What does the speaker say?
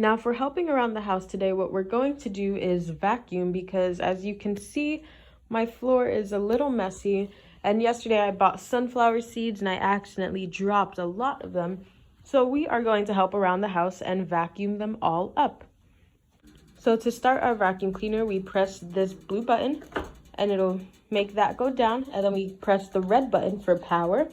Now for helping around the house today, what we're going to do is vacuum because as you can see, my floor is a little messy. And yesterday I bought sunflower seeds and I accidentally dropped a lot of them. So we are going to help around the house and vacuum them all up. So to start our vacuum cleaner, we press this blue button and it'll make that go down. And then we press the red button for power.